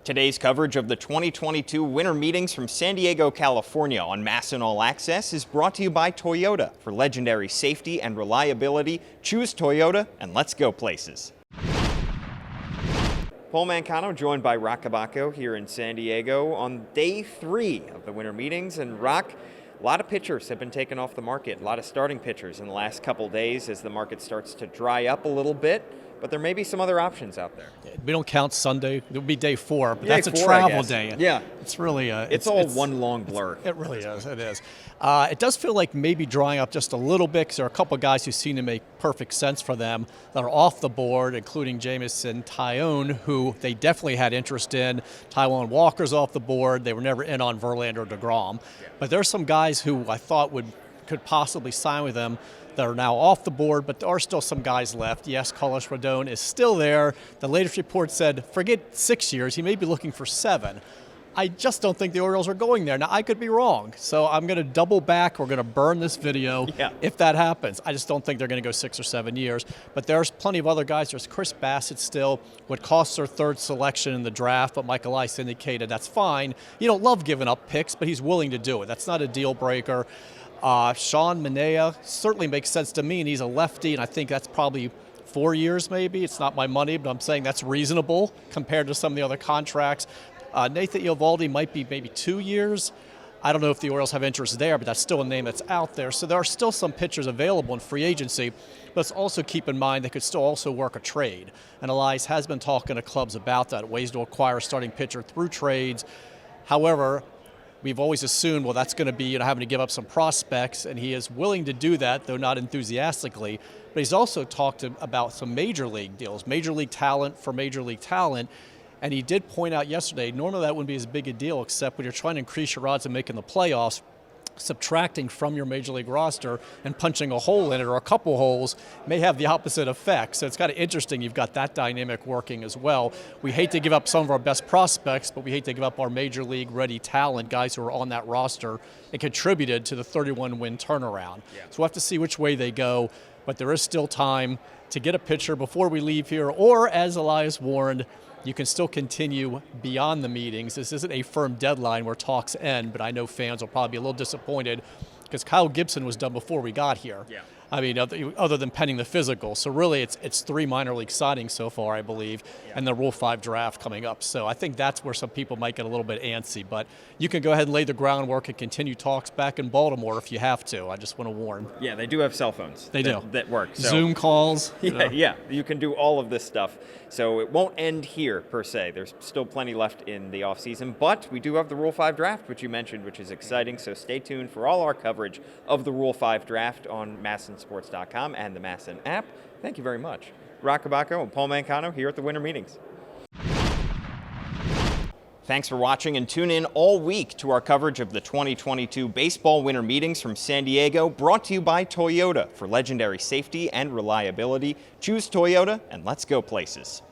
Today's coverage of the 2022 winter meetings from San Diego, California on MASN All Access is brought to you by Toyota. For legendary safety and reliability, choose Toyota and let's go places. Paul Mancano joined by Roch Kubatko here in San Diego on day 3 of the winter meetings. And Roch, a lot of pitchers have been taken off the market, a lot of starting pitchers in the last couple days as the market starts to dry up a little bit. But there may be some other options out there. We don't count Sunday. It'll be day 4, but Day that's 4, a travel day. Yeah. It's really it's all one long blur. It really is. It is. It does feel like maybe drying up just a little bit because there are a couple of guys who seem to make perfect sense for them that are off the board, including Jameson Taillon, who they definitely had interest in. Taijuan Walker's off the board. They were never in on Verlander or DeGrom. Yeah. But there's some guys who I thought could possibly sign with them that are now off the board, but there are still some guys left. Yes, Carlos Rodon is still there. The latest report said, forget 6 years, he may be looking for 7. I just don't think the Orioles are going there. Now, I could be wrong, so I'm going to double back. We're going to burn this video if that happens. I just don't think they're going to go 6 or 7 years. But there's plenty of other guys. There's Chris Bassett still, what costs their 3rd selection in the draft, but Michael Ice indicated that's fine. You don't love giving up picks, but he's willing to do it. That's not a deal breaker. Sean Manaea certainly makes sense to me, and he's a lefty, and I think that's probably 4 years maybe. It's not my money, but I'm saying that's reasonable compared to some of the other contracts. Nathan Eovaldi might be maybe 2 years. I don't know if the Orioles have interest there, but that's still a name that's out there. So there are still some pitchers available in free agency, but let's also keep in mind they could still also work a trade. And Elias has been talking to clubs about that, ways to acquire a starting pitcher through trades. However, we've always assumed, well, that's going to be having to give up some prospects, and he is willing to do that, though not enthusiastically. But he's also talked about some major league deals, major league talent for major league talent. And he did point out yesterday, normally that wouldn't be as big a deal, except when you're trying to increase your odds of making the playoffs, subtracting from your major league roster and punching a hole in it or a couple holes may have the opposite effect. So it's kind of interesting you've got that dynamic working as well. We hate to give up some of our best prospects, but we hate to give up our major league ready talent, guys who are on that roster and contributed to the 31-win turnaround. Yeah. So we'll have to see which way they go, but there is still time to get a pitcher before we leave here, or as Elias warned, you can still continue beyond the meetings. This isn't a firm deadline where talks end, but I know fans will probably be a little disappointed because Kyle Gibson was done before we got here. Yeah. I mean, other than penning the physical. So really, it's 3 minor league signings so far, I believe, and the Rule 5 draft coming up. So I think that's where some people might get a little bit antsy. But you can go ahead and lay the groundwork and continue talks back in Baltimore if you have to. I just want to warn. Yeah, they do have cell phones. They do. That work. So. Zoom calls. Yeah, you can do all of this stuff. So it won't end here, per se. There's still plenty left in the offseason. But we do have the Rule 5 draft, which you mentioned, which is exciting. So stay tuned for all our coverage of the Rule 5 draft on MASNsports.com and the MASN app. Thank you very much. Roch Kubatko and Paul Mancano here at the Winter Meetings. Thanks for watching, and tune in all week to our coverage of the 2022 baseball winter meetings from San Diego, brought to you by Toyota. For legendary safety and reliability, choose Toyota and let's go places.